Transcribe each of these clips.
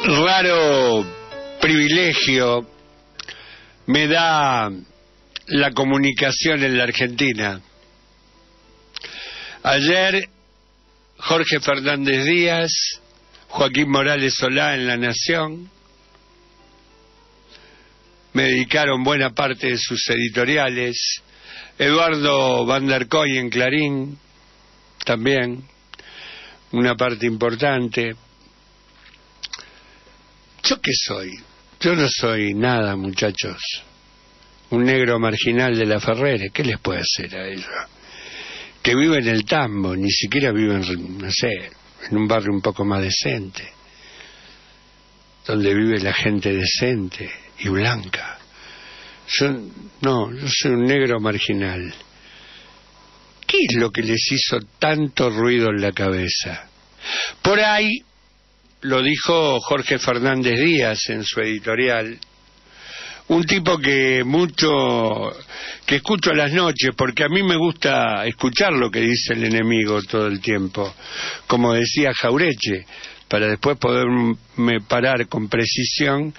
Raro privilegio me da la comunicación en la Argentina. Ayer Jorge Fernández Díaz, Joaquín Morales Solá en La Nación me dedicaron buena parte de sus editoriales, Eduardo Van der Kooi en Clarín también, una parte importante. ¿Yo qué soy? Yo no soy nada, muchachos. Un negro marginal de la Ferrere. ¿Qué les puede hacer a ellos? Que vive en el Tambo, ni siquiera vive en, no sé, en un barrio un poco más decente, donde vive la gente decente y blanca. Yo soy un negro marginal. ¿Qué es lo que les hizo tanto ruido en la cabeza? Por ahí lo dijo Jorge Fernández Díaz en su editorial, un tipo que escucho a las noches, porque a mí me gusta escuchar lo que dice el enemigo todo el tiempo, como decía Jaureche, para después poderme parar con precisión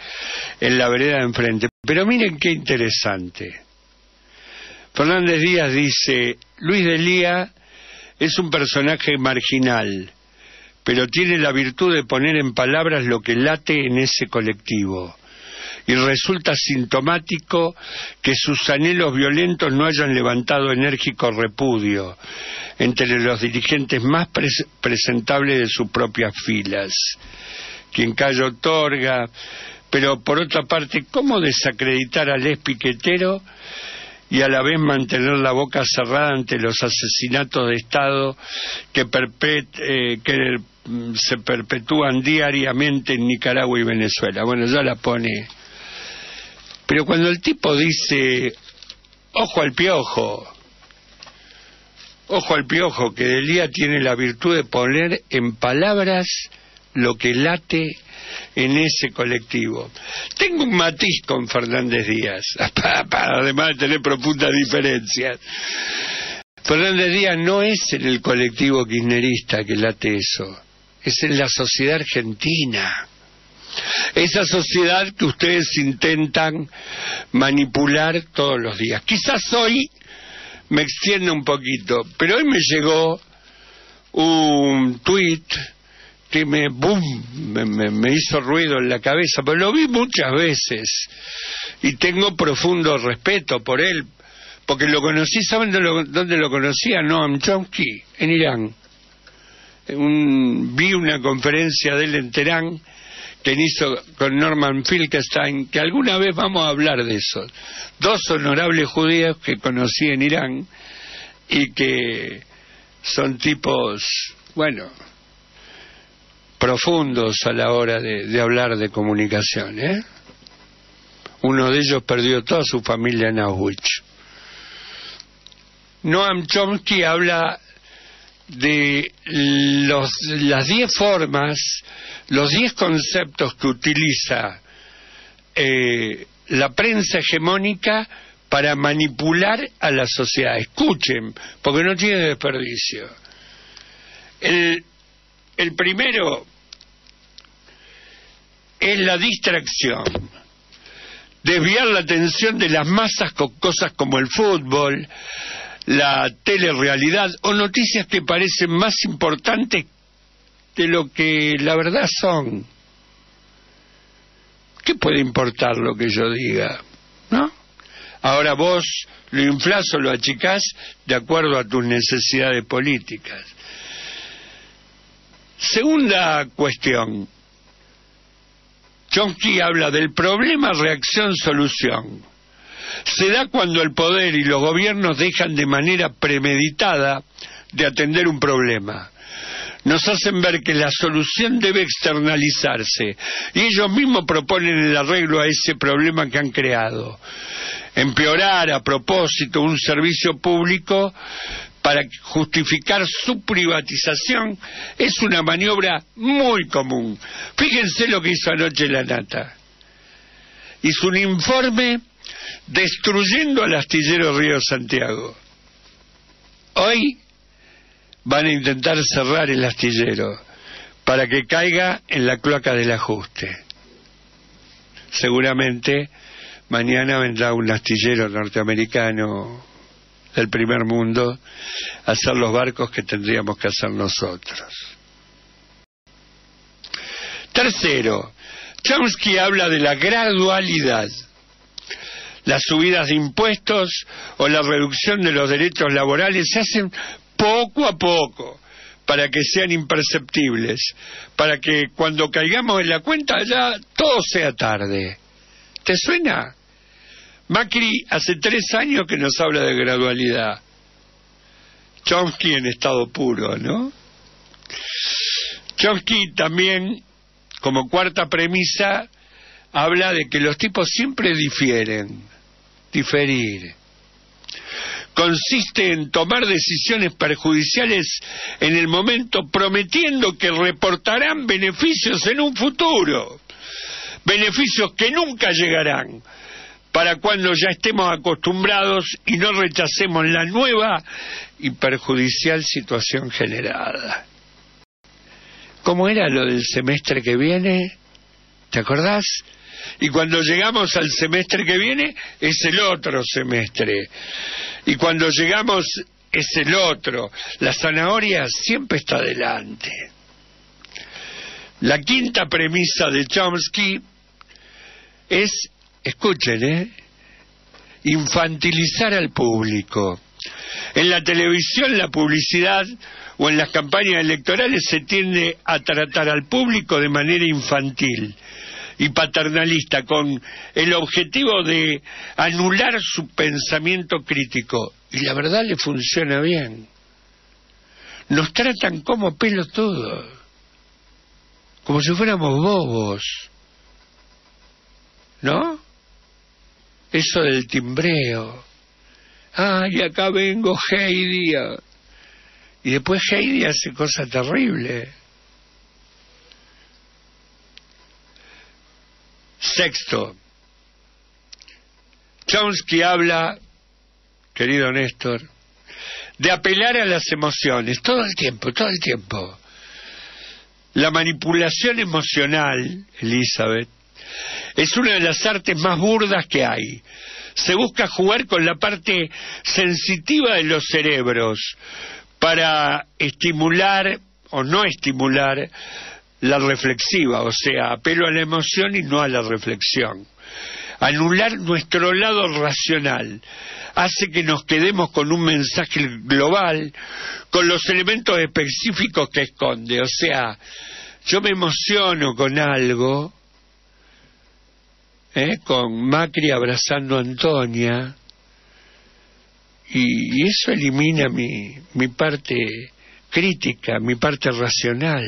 en la vereda de enfrente. Pero miren qué interesante. Fernández Díaz dice: Luis Delía es un personaje marginal, pero tiene la virtud de poner en palabras lo que late en ese colectivo. Y resulta sintomático que sus anhelos violentos no hayan levantado enérgico repudio entre los dirigentes más presentables de sus propias filas. Quien calla otorga, pero por otra parte, ¿cómo desacreditar al ex piquetero y a la vez mantener la boca cerrada ante los asesinatos de Estado que se perpetúan diariamente en Nicaragua y Venezuela? Bueno, ya la pone. Pero cuando el tipo dice, ojo al piojo, que Delía tiene la virtud de poner en palabras lo que late en ese colectivo. Tengo un matiz con Fernández Díaz, además de tener profundas diferencias. Fernández Díaz no es en el colectivo kirchnerista que late eso, es en la sociedad argentina. Esa sociedad que ustedes intentan manipular todos los días. Quizás hoy me extienda un poquito, pero hoy me llegó un tuit que me hizo ruido en la cabeza, pero lo vi muchas veces y tengo profundo respeto por él, porque lo conocí. ¿Saben dónde lo conocía? Noam Chomsky, en Irán. Vi una conferencia de él en Teherán que hizo con Norman Finkelstein, que alguna vez vamos a hablar de eso. Dos honorables judíos que conocí en Irán y que son tipos, bueno, profundos a la hora de hablar de comunicación, ¿eh? Uno de ellos perdió toda su familia en Auschwitz. Noam Chomsky habla de las 10 formas, los 10 conceptos que utiliza la prensa hegemónica para manipular a la sociedad. Escuchen, porque no tiene desperdicio. El primero es la distracción, desviar la atención de las masas con cosas como el fútbol, la telerrealidad o noticias que parecen más importantes de lo que la verdad son. ¿Qué puede importar lo que yo diga? ¿No? Ahora vos lo inflás o lo achicás de acuerdo a tus necesidades políticas. Segunda cuestión. Chomsky habla del problema, reacción, solución. Se da cuando el poder y los gobiernos dejan de manera premeditada de atender un problema. Nos hacen ver que la solución debe externalizarse y ellos mismos proponen el arreglo a ese problema que han creado. Empeorar a propósito un servicio público para justificar su privatización es una maniobra muy común. Fíjense lo que hizo anoche La Nata. Hizo un informe destruyendo al astillero Río Santiago. Hoy van a intentar cerrar el astillero para que caiga en la cloaca del ajuste. Seguramente mañana vendrá un astillero norteamericano del primer mundo a hacer los barcos que tendríamos que hacer nosotros. Tercero, Chomsky habla de la gradualidad. Las subidas de impuestos o la reducción de los derechos laborales se hacen poco a poco para que sean imperceptibles, para que cuando caigamos en la cuenta ya todo sea tarde. ¿Te suena? Macri hace 3 años que nos habla de gradualidad. Chomsky en estado puro, ¿no? Chomsky también, como cuarta premisa, habla de que los tipos siempre difieren. Diferir consiste en tomar decisiones perjudiciales en el momento, prometiendo que reportarán beneficios en un futuro, beneficios que nunca llegarán, para cuando ya estemos acostumbrados y no rechacemos la nueva y perjudicial situación generada. ¿Cómo era lo del semestre que viene? ¿Te acordás? Y cuando llegamos al semestre que viene, es el otro semestre. Y cuando llegamos, es el otro. La zanahoria siempre está delante. La quinta premisa de Chomsky es, escuchen, infantilizar al público. En la televisión, la publicidad o en las campañas electorales se tiende a tratar al público de manera infantil y paternalista, con el objetivo de anular su pensamiento crítico. Y la verdad le funciona bien. Nos tratan como pelotudos, como si fuéramos bobos, ¿no? Eso del timbreo. Ay, acá vengo Heidi. Y después Heidi hace cosas terribles. Sexto, Chomsky habla, querido Néstor, de apelar a las emociones todo el tiempo. La manipulación emocional, Elizabeth, es una de las artes más burdas que hay. Se busca jugar con la parte sensitiva de los cerebros para estimular o no estimular la reflexiva, o sea, apelo a la emoción y no a la reflexión. Anular nuestro lado racional hace que nos quedemos con un mensaje global, con los elementos específicos que esconde. O sea, yo me emociono con algo, con Macri abrazando a Antonia, y eso elimina mi parte crítica, mi parte racional.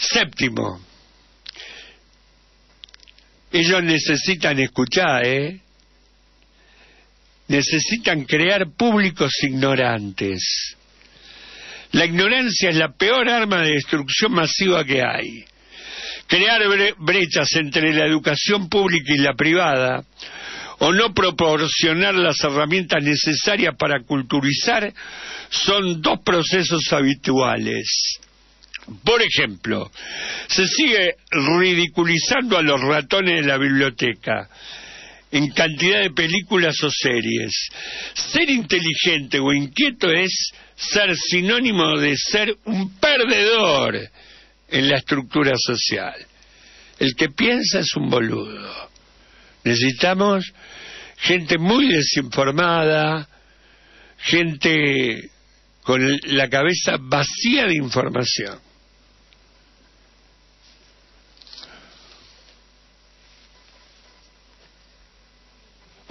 Séptimo, ellos necesitan escuchar, necesitan crear públicos ignorantes. La ignorancia es la peor arma de destrucción masiva que hay. Crear brechas entre la educación pública y la privada, o no proporcionar las herramientas necesarias para culturizar, son 2 procesos habituales. Por ejemplo, se sigue ridiculizando a los ratones de la biblioteca en cantidad de películas o series. Ser inteligente o inquieto es ser sinónimo de ser un perdedor en la estructura social. El que piensa es un boludo. Necesitamos gente muy desinformada, gente con la cabeza vacía de información.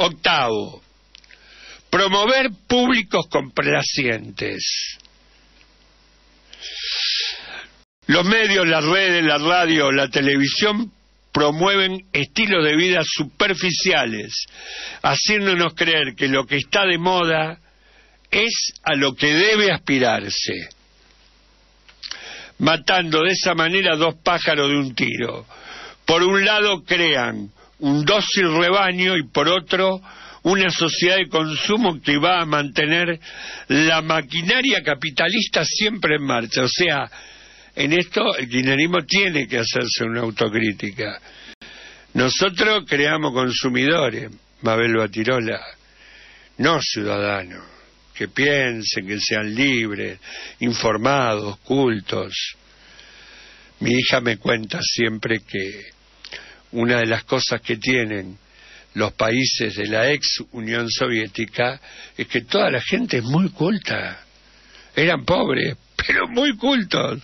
Octavo, promover públicos complacientes. Los medios, las redes, la radio, la televisión promueven estilos de vida superficiales, haciéndonos creer que lo que está de moda es a lo que debe aspirarse, matando de esa manera 2 pájaros de un tiro. Por un lado crean un dócil rebaño y por otro una sociedad de consumo que va a mantener la maquinaria capitalista siempre en marcha. O sea, en esto el kirchnerismo tiene que hacerse una autocrítica. Nosotros creamos consumidores, Mabel Batirola, no ciudadanos, que piensen, que sean libres, informados, cultos. Mi hija me cuenta siempre que una de las cosas que tienen los países de la ex Unión Soviética es que toda la gente es muy culta. Eran pobres, pero muy cultos.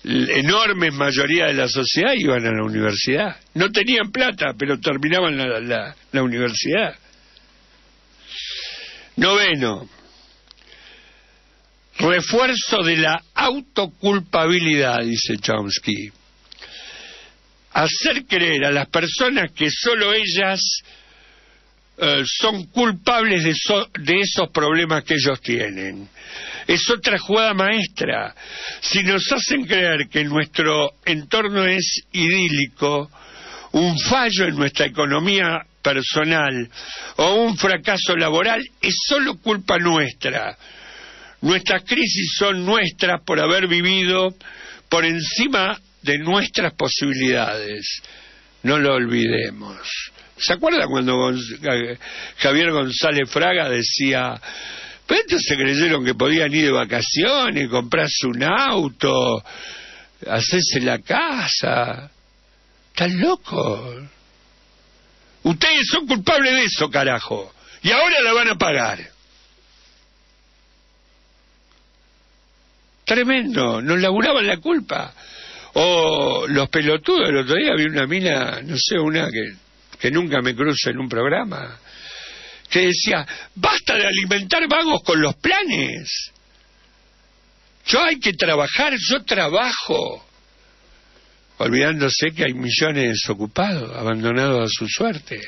La enorme mayoría de la sociedad iban a la universidad. No tenían plata, pero terminaban la universidad. Noveno, refuerzo de la autoculpabilidad, dice Chomsky. Hacer creer a las personas que solo ellas son culpables de esos problemas que ellos tienen. Es otra jugada maestra. Si nos hacen creer que nuestro entorno es idílico, un fallo en nuestra economía personal o un fracaso laboral es solo culpa nuestra. Nuestras crisis son nuestras por haber vivido por encima de nuestras posibilidades. No lo olvidemos. ¿Se acuerdan cuando Javier González Fraga decía, pero estos se creyeron que podían ir de vacaciones, comprarse un auto, hacerse la casa? ¿Están locos? Ustedes son culpables de eso, carajo. Y ahora la van a pagar. Tremendo, nos laburaban la culpa. O los pelotudos, el otro día vi una mina, no sé, una que nunca me cruzo en un programa, que decía, basta de alimentar vagos con los planes. Hay que trabajar, yo trabajo. Olvidándose que hay millones de desocupados, abandonados a su suerte.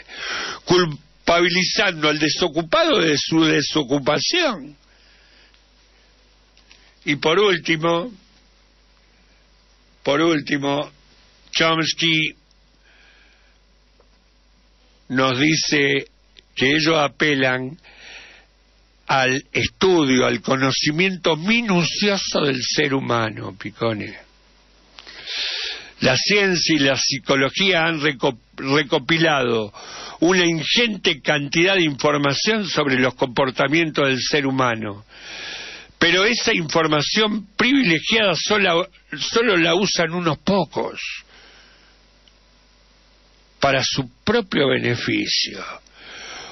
Culpabilizando al desocupado de su desocupación. Y por último, Chomsky nos dice que ellos apelan al estudio, al conocimiento minucioso del ser humano, Piccone. La ciencia y la psicología han recopilado una ingente cantidad de información sobre los comportamientos del ser humano, pero esa información privilegiada solo la usan unos pocos para su propio beneficio.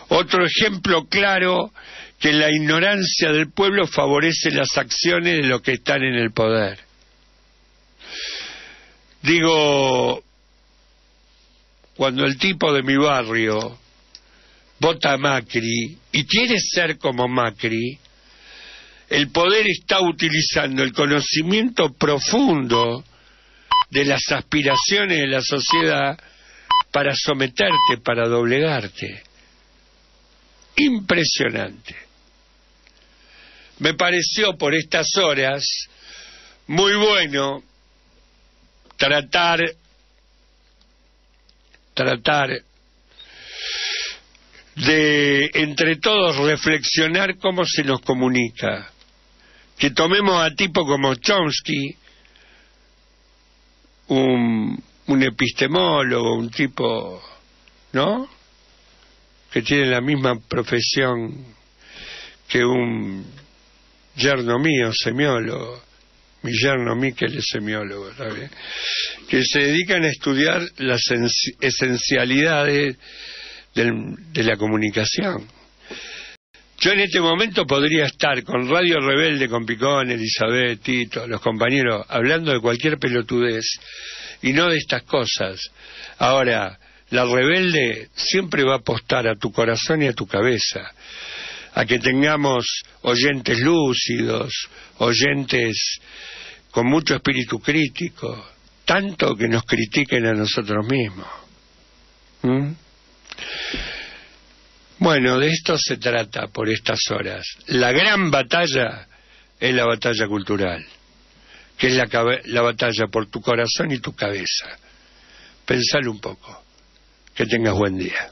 Otro ejemplo claro, que la ignorancia del pueblo favorece las acciones de los que están en el poder. Digo, cuando el tipo de mi barrio vota a Macri y quiere ser como Macri, el poder está utilizando el conocimiento profundo de las aspiraciones de la sociedad para someterte, para doblegarte. Impresionante. Me pareció por estas horas muy bueno tratar de entre todos reflexionar cómo se nos comunica, que tomemos a tipo como Chomsky, un epistemólogo, un tipo, ¿no?, que tiene la misma profesión que un yerno mío, semiólogo. Mi yerno Miquel es semiólogo, ¿sabes?, que se dedican a estudiar las esencialidades de la comunicación. Yo en este momento podría estar con Radio Rebelde, con Piccone, Elizabeth, Tito, los compañeros, hablando de cualquier pelotudez y no de estas cosas. Ahora, la Rebelde siempre va a apostar a tu corazón y a tu cabeza, a que tengamos oyentes lúcidos, oyentes con mucho espíritu crítico, tanto que nos critiquen a nosotros mismos. Bueno, de esto se trata por estas horas. La gran batalla es la batalla cultural, que es la batalla por tu corazón y tu cabeza. Pensalo un poco. Que tengas buen día.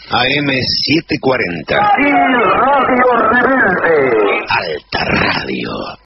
AM740. Y Radio Rebelde. Alta Radio.